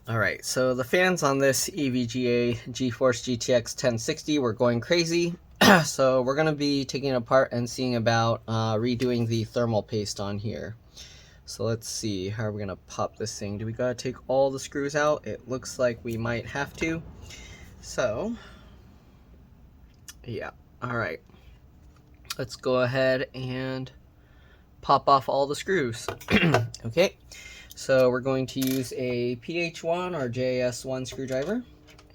Alright, so the fans on this EVGA Geforce GTX 1060 were going crazy. So we're going to be taking it apart and seeing about redoing the thermal paste on here. So let's see, how are we going to pop this thing? Do we got to take all the screws out? It looks like we might have to. So, yeah, alright. Let's go ahead and pop off all the screws. Okay. So we're going to use a PH1 or JS1 screwdriver,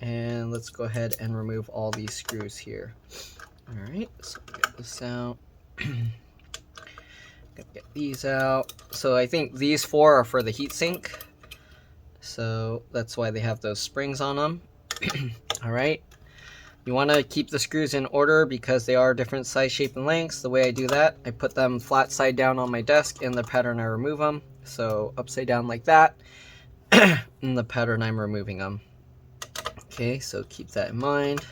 and let's go ahead and remove all these screws here. Alright, so get this out. Get these out. So I think these four are for the heatsink, so that's why they have those springs on them. Alright, you want to keep the screws in order because they are different size, shape, and lengths. The way I do that, I put them flat side down on my desk in the pattern I remove them. So upside down like that, in the pattern I'm removing them. Okay, so keep that in mind,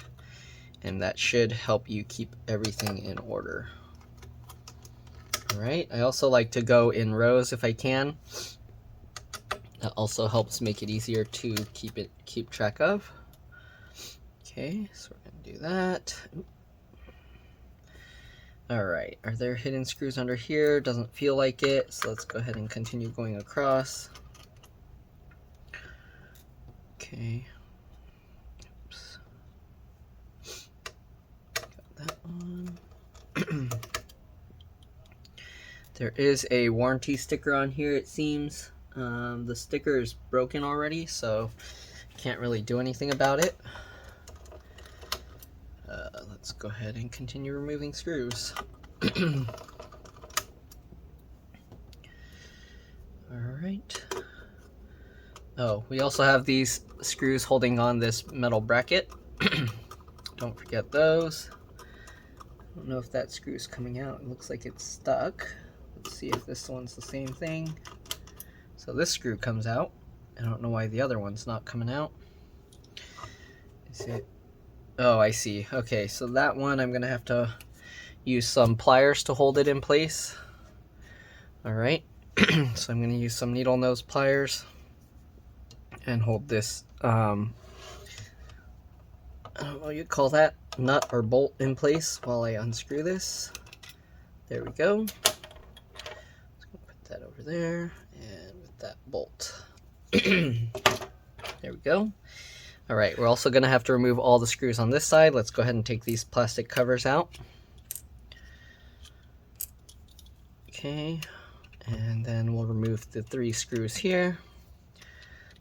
and that should help you keep everything in order. Alright, I also like to go in rows if I can. That also helps make it easier to keep track of. Okay, so we're going to do that. Alright, are there hidden screws under here? Doesn't feel like it, so let's go ahead and continue going across. Okay. Oops. Got that one. There is a warranty sticker on here, it seems. The sticker is broken already, so can't really do anything about it. Let's go ahead and continue removing screws. Alright. Oh, we also have these screws holding on this metal bracket. Don't forget those. I don't know if that screw is coming out. It looks like it's stuck. Let's see if this one's the same thing. So this screw comes out. I don't know why the other one's not coming out. Is it? Oh, I see. Okay, so that one I'm going to have to use some pliers to hold it in place. Alright, so I'm going to use some needle nose pliers and hold this, I don't know what you'd call that, nut or bolt in place while I unscrew this. There we go. Just going to put that over there, and with that bolt. There we go. Alright, we're also going to have to remove all the screws on this side. Let's go ahead and take these plastic covers out. Okay, and then we'll remove the 3 screws here.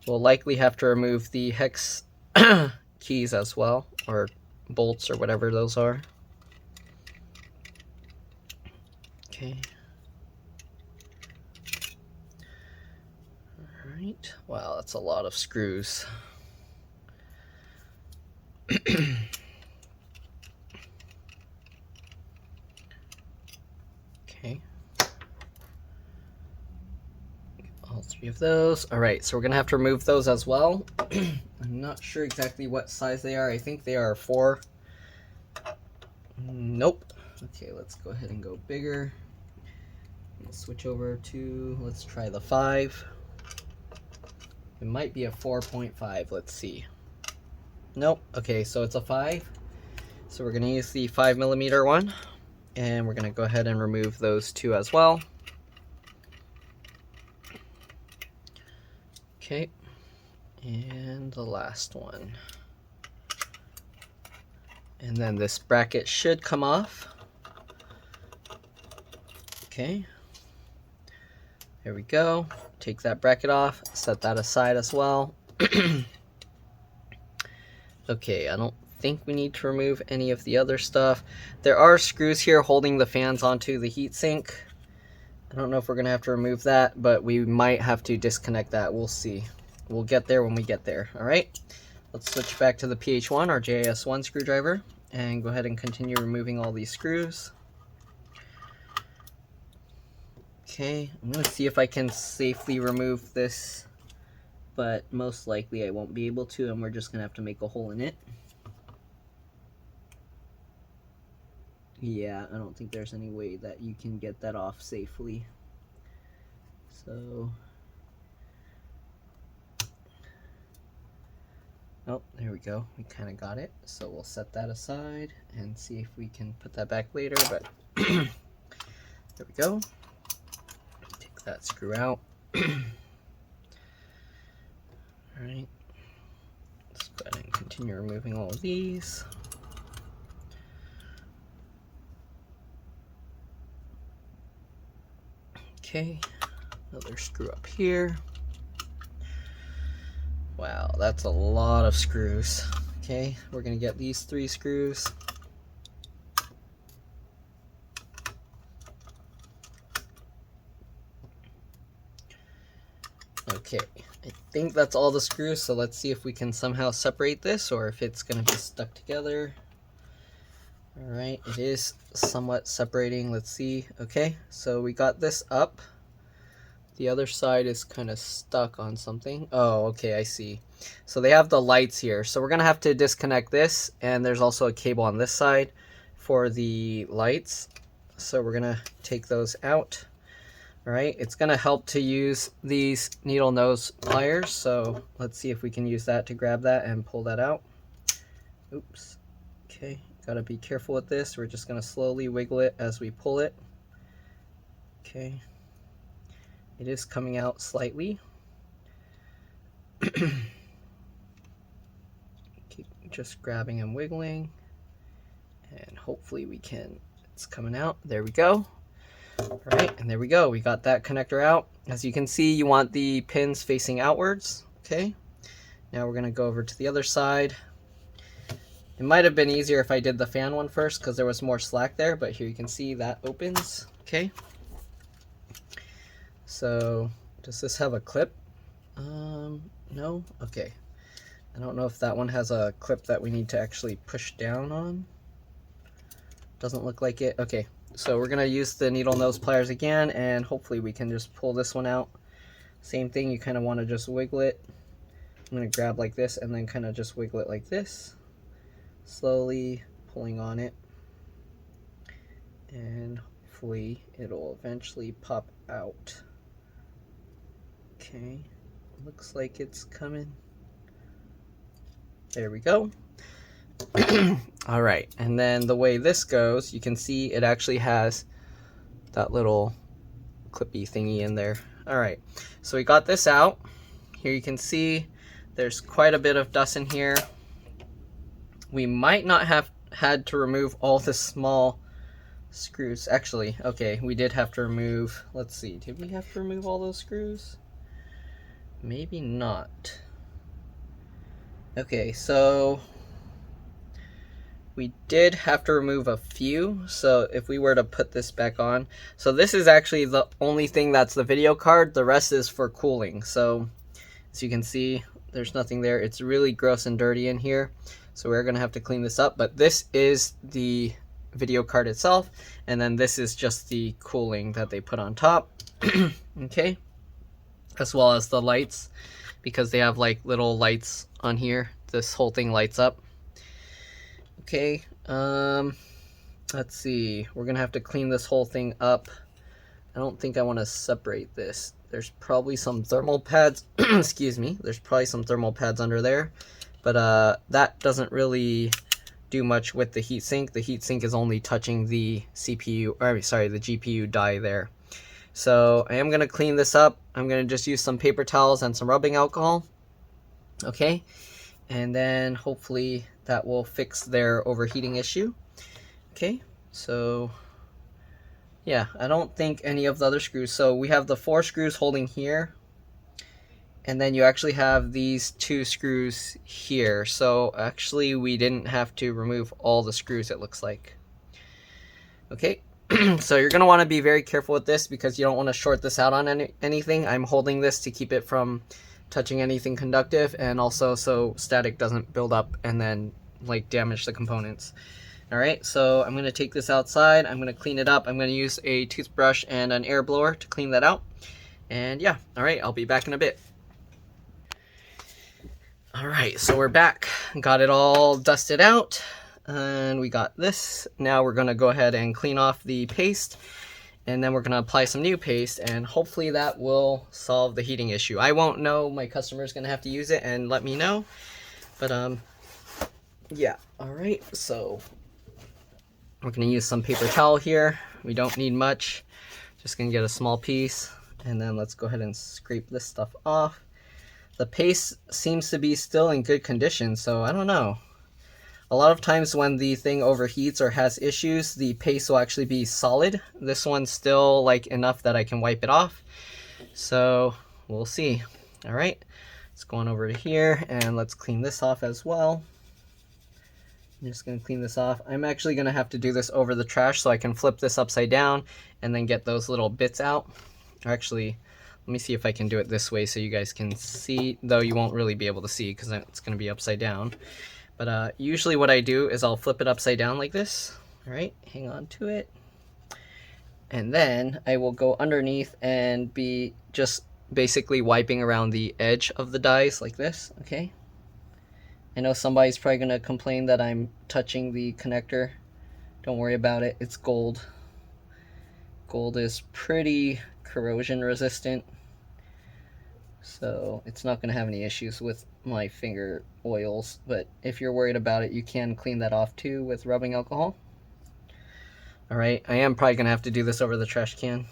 We'll likely have to remove the hex keys as well, or bolts, or whatever those are. Okay. Alright, wow, that's a lot of screws. Okay. All 3 of those. Alright, so we're going to have to remove those as well. I'm not sure exactly what size they are. I think they are 4. Nope. Okay, let's go ahead and go bigger. Let's switch over to, let's try the 5. It might be a 4.5. Let's see. Nope. Okay, so it's a 5. So we're going to use the 5mm one, and we're going to go ahead and remove those 2 as well. Okay, and the last one. And then this bracket should come off. Okay, there we go. Take that bracket off, set that aside as well. Okay, I don't think we need to remove any of the other stuff. There are screws here holding the fans onto the heatsink. I don't know if we're going to have to remove that, but we might have to disconnect that. We'll see. We'll get there when we get there. Alright, let's switch back to the PH1 or JS1 screwdriver and go ahead and continue removing all these screws. Okay, I'm going to see if I can safely remove this, but most likely I won't be able to, and we're just going to have to make a hole in it. Yeah, I don't think there's any way that you can get that off safely. So Oh, there we go. We kind of got it. So we'll set that aside and see if we can put that back later, but there we go. Take that screw out. All right. Let's go ahead and continue removing all of these. Okay, another screw up here. Wow, that's a lot of screws. Okay, we're gonna get these 3 screws. Okay, I think that's all the screws, so let's see if we can somehow separate this or if it's gonna be stuck together. All right, it is somewhat separating. Let's see. Okay, so we got this up. The other side is kind of stuck on something. Oh, okay, I see. So they have the lights here. So we're gonna have to disconnect this, and there's also a cable on this side for the lights. So we're gonna take those out. All right, it's gonna help to use these needle nose pliers. So let's see if we can use that to grab that and pull that out. Oops, okay. Gotta be careful with this. We're just gonna slowly wiggle it as we pull it. Okay. It is coming out slightly. Keep just grabbing and wiggling. And hopefully we can, it's coming out. There we go. All right, and there we go. We got that connector out. As you can see, you want the pins facing outwards. Okay. Now we're gonna go over to the other side. It might have been easier if I did the fan one first because there was more slack there, but here you can see that opens. Okay. So, does this have a clip? No? Okay. I don't know if that one has a clip that we need to actually push down on. Doesn't look like it. Okay. So we're going to use the needle nose pliers again, and hopefully we can just pull this one out. Same thing, you kind of want to just wiggle it. I'm going to grab like this and then kind of just wiggle it like this. Slowly pulling on it, and hopefully it'll eventually pop out. Okay, looks like it's coming. There we go. All right, and then the way this goes, you can see it actually has that little clippy thingy in there. All right, so we got this out. Here you can see there's quite a bit of dust in here. We might not have had to remove all the small screws. Actually, okay, we did have to remove, let's see, did we have to remove all those screws? Maybe not. Okay, so we did have to remove a few. So if we were to put this back on, so this is actually the only thing that's the video card. The rest is for cooling. So as you can see, there's nothing there. It's really gross and dirty in here. So we're gonna have to clean this up, but this is the video card itself, and then this is just the cooling that they put on top. Okay, as well as the lights, because they have like little lights on here. This whole thing lights up. Okay, let's see, we're gonna have to clean this whole thing up. I don't think I want to separate this. There's probably some thermal pads excuse me, there's probably some thermal pads under there. But that doesn't really do much with the heatsink. The heatsink is only touching the CPU, or sorry, the GPU die there. So I am going to clean this up. I'm going to just use some paper towels and some rubbing alcohol. Okay, and then hopefully that will fix their overheating issue. Okay, so yeah, I don't think any of the other screws. So we have the 4 screws holding here. And then you actually have these 2 screws here. So actually we didn't have to remove all the screws, it looks like. Okay, so you're going to want to be very careful with this because you don't want to short this out on anything. I'm holding this to keep it from touching anything conductive, and also so static doesn't build up and then like damage the components. All right, so I'm going to take this outside. I'm going to clean it up. I'm going to use a toothbrush and an air blower to clean that out. And yeah, all right, I'll be back in a bit. All right, so we're back. Got it all dusted out, and we got this. Now we're gonna go ahead and clean off the paste, and then we're gonna apply some new paste, and hopefully that will solve the heating issue. I won't know. My customer's gonna have to use it and let me know. But yeah, all right, so we're gonna use some paper towel here. We don't need much, just gonna get a small piece, and then let's go ahead and scrape this stuff off. The paste seems to be still in good condition, so I don't know. A lot of times when the thing overheats or has issues, the paste will actually be solid. This one's still like enough that I can wipe it off. So we'll see. All right, let's go on over to here and let's clean this off as well. I'm just gonna clean this off. I'm actually gonna have to do this over the trash so I can flip this upside down and then get those little bits out. Or actually, let me see if I can do it this way so you guys can see, though you won't really be able to see because it's gonna be upside down. But usually what I do is I'll flip it upside down like this. All right, hang on to it. And then I will go underneath and be just basically wiping around the edge of the dies like this, okay? I know somebody's probably gonna complain that I'm touching the connector. Don't worry about it, it's gold. Gold is pretty corrosion resistant, so it's not going to have any issues with my finger oils, but if you're worried about it, you can clean that off too with rubbing alcohol. Alright, I am probably going to have to do this over the trash can.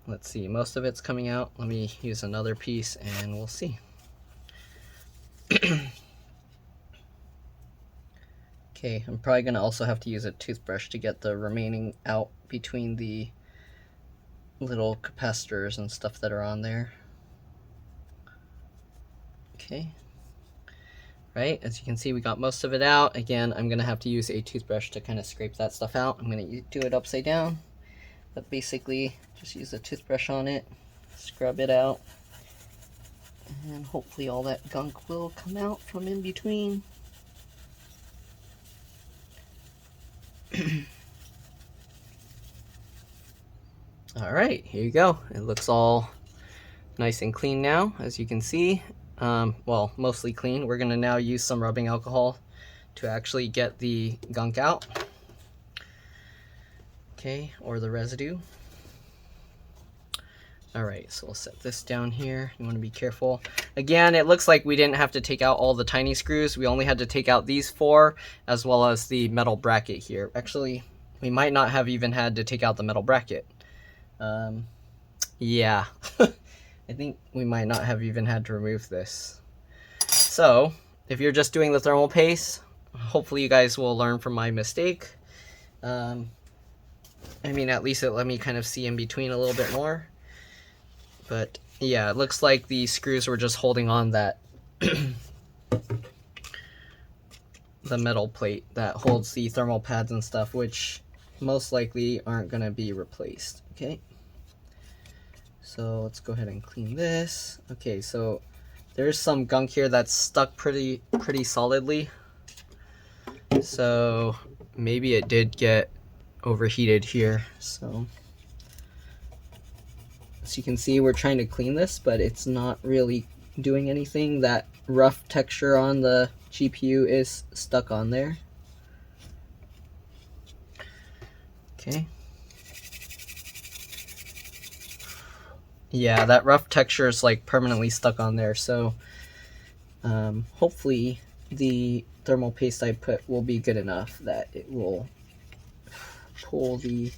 Let's see, most of it's coming out. Let me use another piece and we'll see. Okay, I'm probably going to also have to use a toothbrush to get the remaining out between the little capacitors and stuff that are on there. Okay, right, as you can see we got most of it out. Again, I'm gonna have to use a toothbrush to kind of scrape that stuff out. I'm gonna do it upside down, but basically just use a toothbrush on it, scrub it out, and hopefully all that gunk will come out from in between. All right, here you go. It looks all nice and clean now, as you can see. Well, mostly clean. We're gonna now use some rubbing alcohol to actually get the gunk out. Okay, or the residue. All right, so we'll set this down here. You wanna be careful. Again, it looks like we didn't have to take out all the tiny screws. We only had to take out these 4, as well as the metal bracket here. Actually, we might not have even had to take out the metal bracket. Yeah, I think we might not have even had to remove this. So, if you're just doing the thermal paste, hopefully you guys will learn from my mistake. I mean, at least it let me kind of see in between a little bit more. But yeah, it looks like the screws were just holding on that the metal plate that holds the thermal pads and stuff, which most likely aren't going to be replaced. Okay, so let's go ahead and clean this. Okay, so there's some gunk here that's stuck pretty solidly, so maybe it did get overheated here. So as you can see, we're trying to clean this, but it's not really doing anything. That rough texture on the GPU is stuck on there. Okay. Yeah, that rough texture is like permanently stuck on there, so hopefully the thermal paste I put will be good enough that it will pull the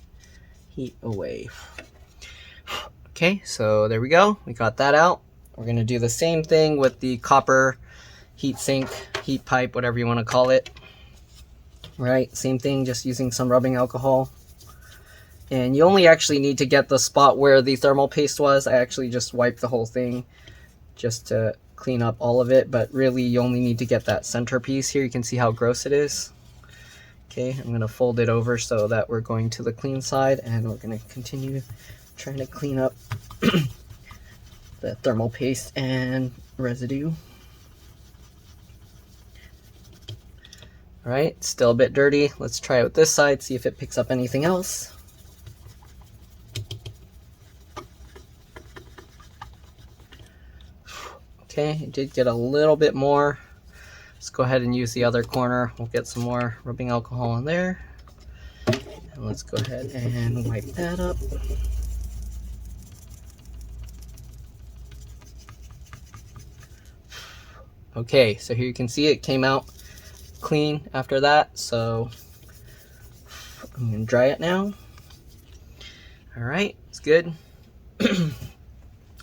heat away. Okay, so there we go. We got that out. We're going to do the same thing with the copper heat sink, heat pipe, whatever you want to call it. Right, same thing, just using some rubbing alcohol. And you only actually need to get the spot where the thermal paste was. I actually just wiped the whole thing just to clean up all of it, but really you only need to get that center piece here. You can see how gross it is. Okay, I'm going to fold it over so that we're going to the clean side, and we're going to continue trying to clean up the thermal paste and residue. All right, still a bit dirty. Let's try it with this side, see if it picks up anything else. Okay, it did get a little bit more. Let's go ahead and use the other corner. We'll get some more rubbing alcohol in there. And let's go ahead and wipe that up. Okay, so here you can see it came out clean after that. So I'm gonna dry it now. All right, it's good.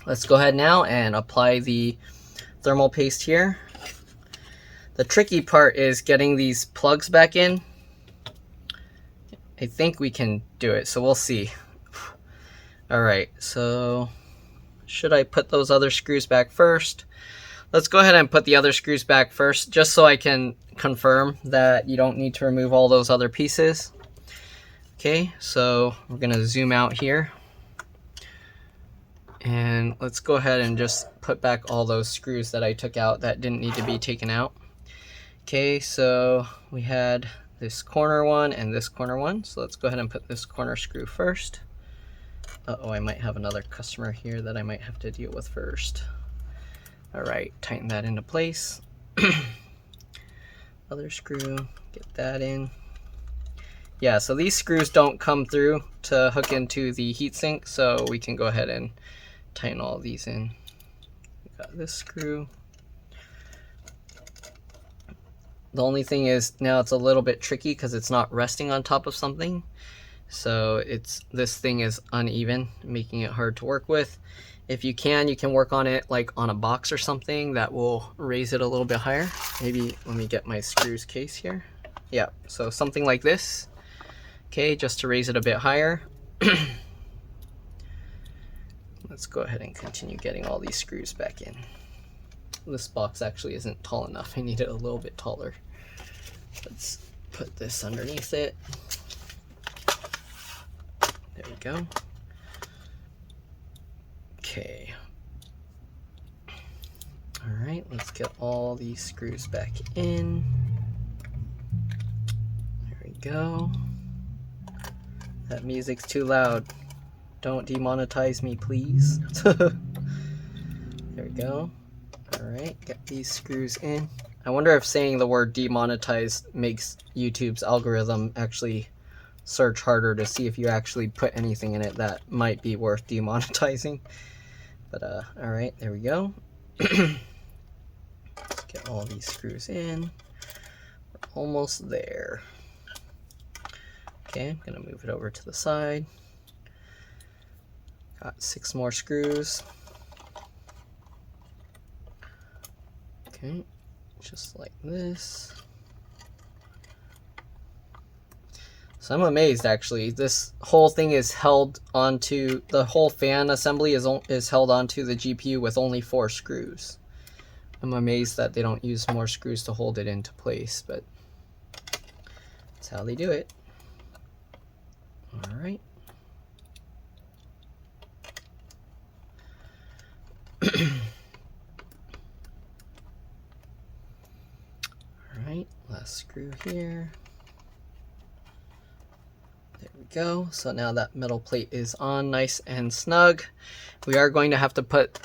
Let's go ahead now and apply the thermal paste here. The tricky part is getting these plugs back in. I think we can do it, so we'll see. All right, so should I put those other screws back first? Let's go ahead and put the other screws back first, just so I can confirm that you don't need to remove all those other pieces. Okay, so we're gonna zoom out here. And let's go ahead and just put back all those screws that I took out that didn't need to be taken out. Okay, so we had this corner one and this corner one. So let's go ahead and put this corner screw first. Uh-oh, I might have another customer here that I might have to deal with first. All right, tighten that into place. Other screw, get that in. Yeah, so these screws don't come through to hook into the heatsink, so we can go ahead and tighten all these in. We got this screw. The only thing is now it's a little bit tricky because it's not resting on top of something. So this thing is uneven, making it hard to work with. If you can work on it like on a box or something that will raise it a little bit higher. Maybe let me get my screws case here. Yeah, so something like this. Okay, just to raise it a bit higher. Let's go ahead and continue getting all these screws back in. This box actually isn't tall enough. I need it a little bit taller. Let's put this underneath it. There we go. Okay. All right, let's get all these screws back in. There we go. That music's too loud. Don't demonetize me, please. There we go. All right, get these screws in. I wonder if saying the word demonetized makes YouTube's algorithm actually search harder to see if you actually put anything in it that might be worth demonetizing. But all right, there we go. Let's get all these screws in. We're almost there. Okay, I'm gonna move it over to the side. Got 6 more screws. Okay, just like this. So I'm amazed actually. This whole thing is held onto, the whole fan assembly is held onto the GPU with only 4 screws. I'm amazed that they don't use more screws to hold it into place, but that's how they do it. All right. All right, last screw here. There we go. So now that metal plate is on nice and snug. We are going to have to put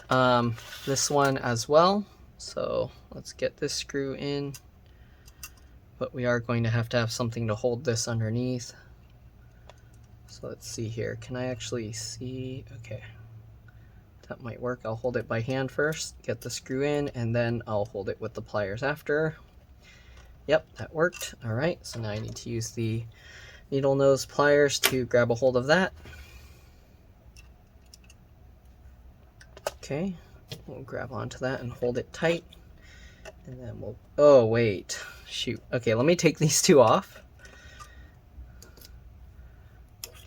this one as well. So let's get this screw in. But we are going to have something to hold this underneath. So let's see here. Can I actually see? Okay. That might work. I'll hold it by hand first, get the screw in, and then I'll hold it with the pliers after. Yep, that worked. All right, so now I need to use the needle nose pliers to grab a hold of that. Okay, we'll grab onto that and hold it tight. And then we'll, oh wait, shoot. Okay, let me take these 2 off.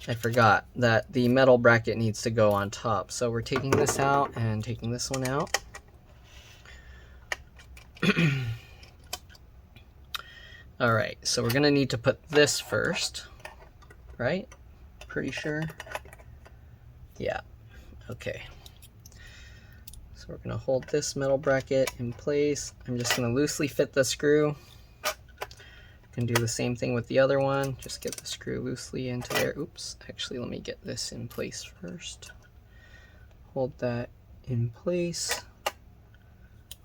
I forgot that the metal bracket needs to go on top. So we're taking this out and taking this one out. All right, so we're gonna need to put this first, right? Pretty sure. Yeah, okay. So we're gonna hold this metal bracket in place. I'm just gonna loosely fit the screw. Can do the same thing with the other one. Just get the screw loosely into there. Oops, actually let me get this in place first. Hold that in place.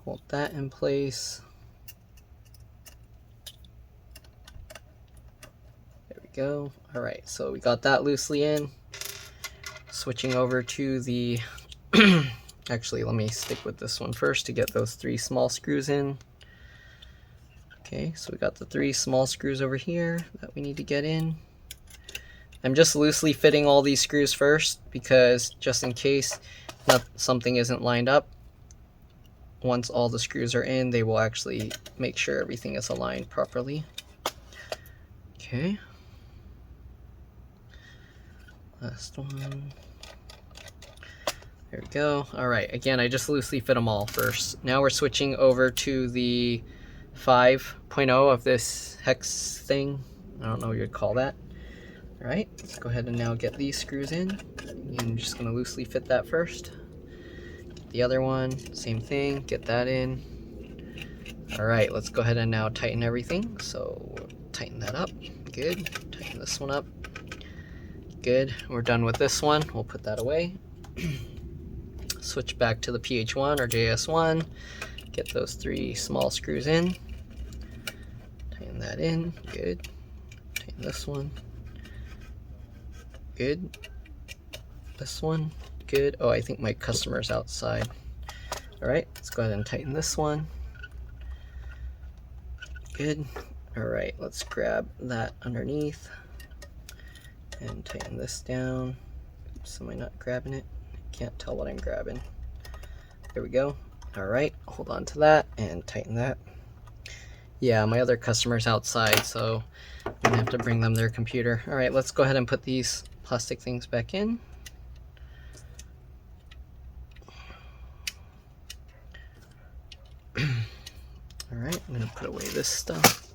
Hold that in place. There we go. All right, so we got that loosely in. Switching over to the Actually, let me stick with this one first to get those 3 small screws in. Okay, so we got the 3 small screws over here that we need to get in. I'm just loosely fitting all these screws first because just in case something isn't lined up, once all the screws are in, they will actually make sure everything is aligned properly. Okay. Last one. There we go. All right, again, I just loosely fit them all first. Now we're switching over to the 5.0 of this hex thing. I don't know what you'd call that. All right, let's go ahead and now get these screws in. Again, I'm just gonna loosely fit that first. The other one, same thing, get that in. All right, let's go ahead and now tighten everything. So tighten that up, good. Tighten this one up, good. We're done with this one, we'll put that away. Switch back to the PH1 or JS1, get those 3 small screws in. Tighten that in, good. Tighten this one, good. This one, good. Oh, I think my customer's outside. All right, let's go ahead and tighten this one. Good. All right, let's grab that underneath and tighten this down. Oops, am I not grabbing it? Can't tell what I'm grabbing. There we go. All right, hold on to that and tighten that. Yeah, my other customer's outside, so I'm gonna have to bring them their computer. All right, let's go ahead and put these plastic things back in. All right, I'm gonna put away this stuff.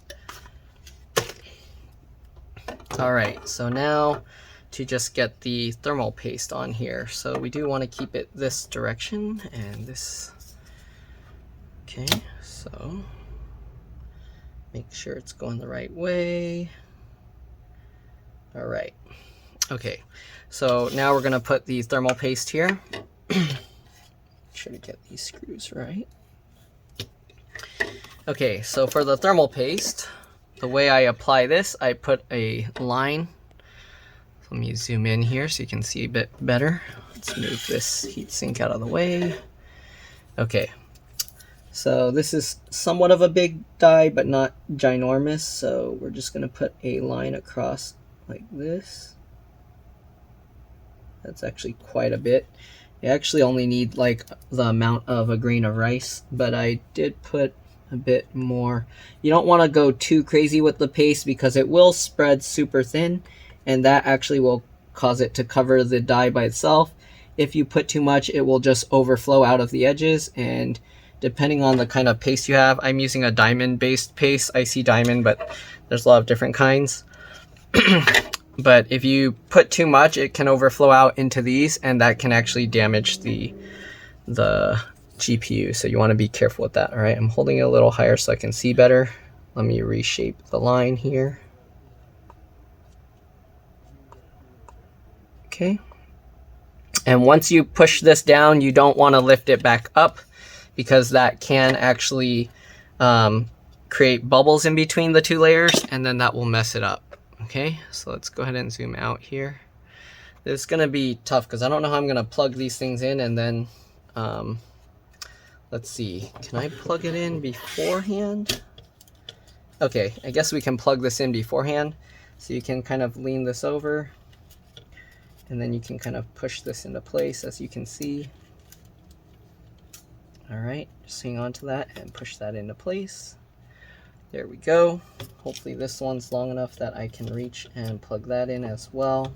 All right, so now to just get the thermal paste on here. So we do want to keep it this direction and this. Okay, so make sure it's going the right way. All right, okay, so now we're gonna put the thermal paste here. Make sure to get these screws right. Okay, so for the thermal paste, the way I apply this, I put a line. Let me zoom in here so you can see a bit better. Let's move this heatsink out of the way. Okay, so this is somewhat of a big die, but not ginormous. So we're just gonna put a line across like this. That's actually quite a bit. You actually only need like the amount of a grain of rice, but I did put a bit more. You don't want to go too crazy with the paste because it will spread super thin, and that actually will cause it to cover the die by itself. If you put too much, it will just overflow out of the edges, and depending on the kind of paste you have, I'm using a diamond based paste, IC diamond, but there's a lot of different kinds. But if you put too much, it can overflow out into these, and that can actually damage the GPU, so you want to be careful with that. All right, I'm holding it a little higher so I can see better. Let me reshape the line here. Okay, and once you push this down, you don't want to lift it back up because that can actually create bubbles in between the 2 layers, and then that will mess it up. Okay, so let's go ahead and zoom out here. This is gonna be tough because I don't know how I'm gonna plug these things in, and then let's see, can I plug it in beforehand? Okay, I guess we can plug this in beforehand. So you can kind of lean this over, and then you can kind of push this into place, as you can see. All right, just hang on to that and push that into place. There we go. Hopefully this one's long enough that I can reach and plug that in as well.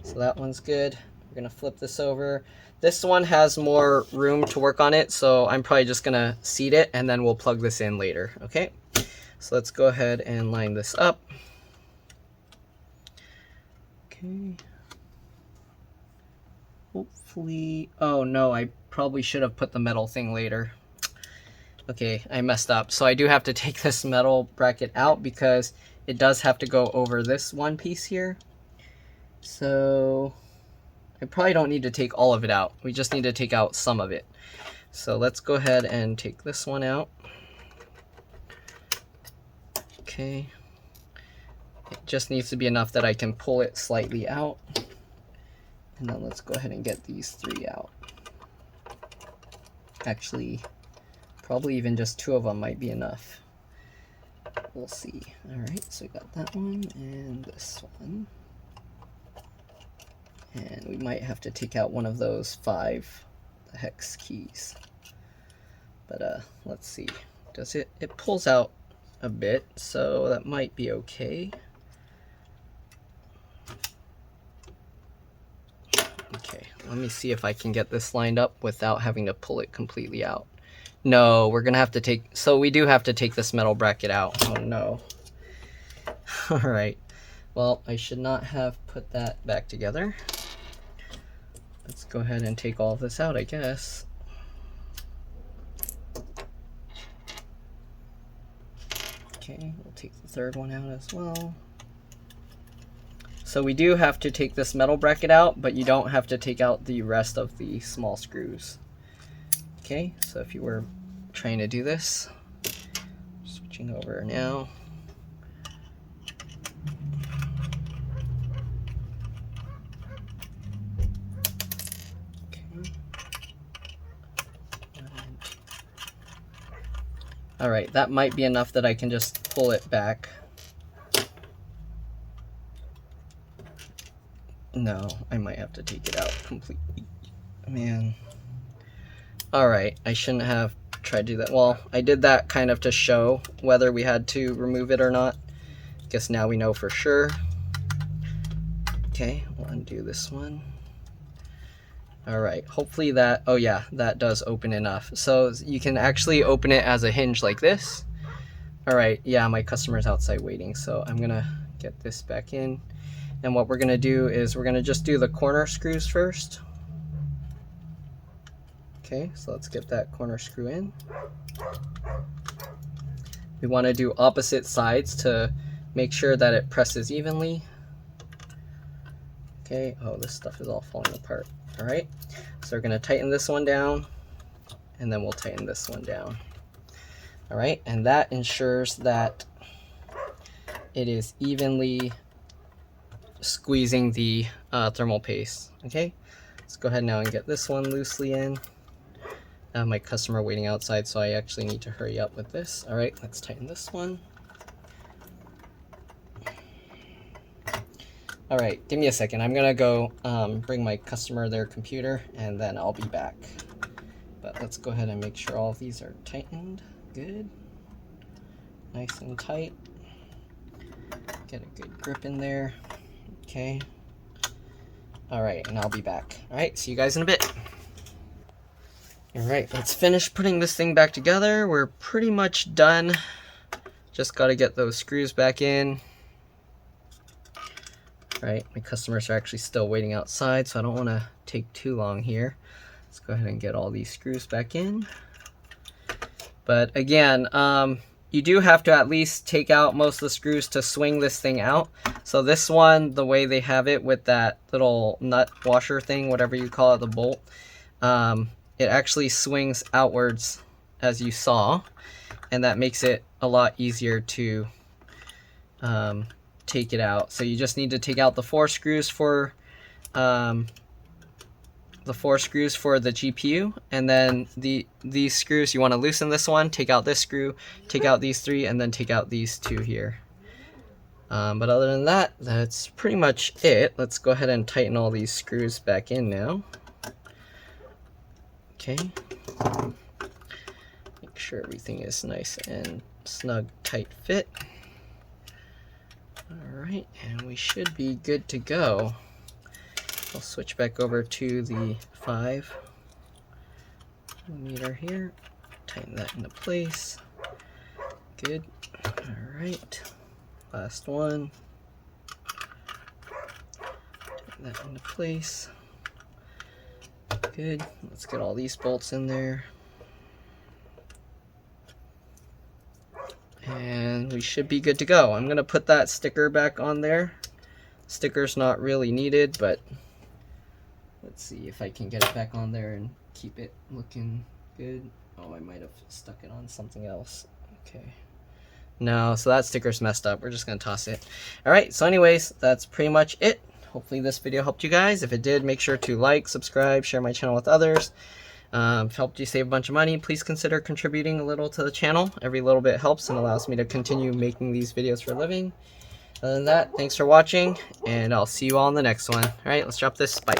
So that one's good. We're gonna flip this over. This one has more room to work on it, so I'm probably just gonna seat it and then we'll plug this in later, okay? So let's go ahead and line this up. Okay. Hopefully, oh no, I probably should have put the metal thing later. Okay, I messed up. So I do have to take this metal bracket out because it does have to go over this one piece here. So I probably don't need to take all of it out. We just need to take out some of it. So let's go ahead and take this one out. Okay. It just needs to be enough that I can pull it slightly out. And then let's go ahead and get these 3 out. Actually, probably even just 2 of them might be enough. We'll see. Alright, so we got that one and this one. And we might have to take out one of those 5 hex keys. But let's see. Does it pulls out a bit, so that might be okay. Okay, let me see if I can get this lined up without having to pull it completely out. No, we're gonna have to take, so we do have to take this metal bracket out. Oh no. Alright, well, I should not have put that back together. Let's go ahead and take all of this out, I guess. Okay, we'll take the 3rd one out as well. So we do have to take this metal bracket out, but you don't have to take out the rest of the small screws. Okay, so if you were trying to do this, switching over now. Okay. All right, that might be enough that I can just pull it back. No, I might have to take it out completely. Man. Alright, I shouldn't have tried to do that. Well, I did that kind of to show whether we had to remove it or not. Guess now we know for sure. Okay, we'll undo this one. Alright, hopefully that, oh yeah, that does open enough. So you can actually open it as a hinge like this. Alright, yeah, my customer's outside waiting, so I'm gonna get this back in. And what we're gonna do is we're gonna just do the corner screws first. Okay, so let's get that corner screw in. We want to do opposite sides to make sure that it presses evenly. Okay, oh, this stuff is all falling apart. All right, so we're going to tighten this one down, and then we'll tighten this one down. All right, and that ensures that it is evenly squeezing the thermal paste. Okay, let's go ahead now and get this one loosely in. My customer waiting outside, so I actually need to hurry up with this. All right, let's tighten this one. All right, give me a second. I'm gonna go bring my customer their computer, and then I'll be back. But let's go ahead and make sure all of these are tightened. Good. Nice and tight. Get a good grip in there. Okay. All right, and I'll be back. All right, see you guys in a bit. Alright, let's finish putting this thing back together. We're pretty much done. Just got to get those screws back in. Right, my customers are actually still waiting outside, so I don't want to take too long here. Let's go ahead and get all these screws back in. But again, you do have to at least take out most of the screws to swing this thing out. So this one, the way they have it with that little nut washer thing, whatever you call it, the bolt, it actually swings outwards, as you saw, and that makes it a lot easier to take it out. So you just need to take out the 4 screws for the GPU, and then these screws, you want to loosen this one, take out this screw, take out these 3, and then take out these 2 here. But other than that, that's pretty much it. Let's go ahead and tighten all these screws back in now. Okay, make sure everything is nice and snug, tight fit. Alright, and we should be good to go. I'll switch back over to the 5mm here, tighten that into place. Good. Alright, last one. Tighten that into place. Good. Let's get all these bolts in there. And we should be good to go. I'm going to put that sticker back on there. Sticker's not really needed, but let's see if I can get it back on there and keep it looking good. Oh, I might have stuck it on something else. Okay. No, so that sticker's messed up. We're just going to toss it. Alright, so anyways, that's pretty much it. Hopefully this video helped you guys. If it did, make sure to like, subscribe, share my channel with others. helped you save a bunch of money, please consider contributing a little to the channel. Every little bit helps and allows me to continue making these videos for a living. Other than that, thanks for watching, and I'll see you all in the next one. All right, let's drop this. Bye.